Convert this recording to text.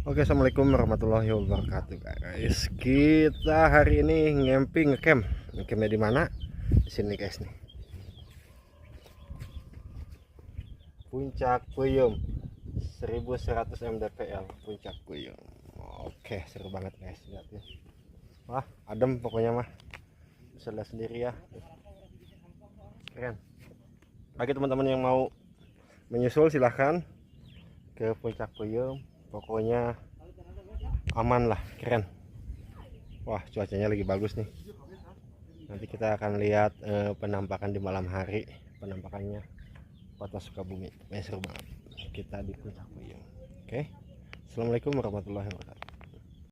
Oke, assalamualaikum warahmatullahi wabarakatuh guys. Kita hari ini ngecamp. Ngecampnya di mana? Di sini guys nih. Puncak Puyum 1100 mdpl Puncak Puyum. Oke, seru banget guys, lihat ya. Wah, adem pokoknya mah. Bisa lihat sendiri ya. Keren. Bagi teman-teman yang mau menyusul silahkan ke Puncak Puyum. Pokoknya aman lah, keren. Wah, cuacanya lagi bagus nih. Nanti kita akan lihat penampakan di malam hari, penampakannya kota Sukabumi. Seru banget kita di Puncak Puyung. Oke, assalamualaikum warahmatullahi wabarakatuh.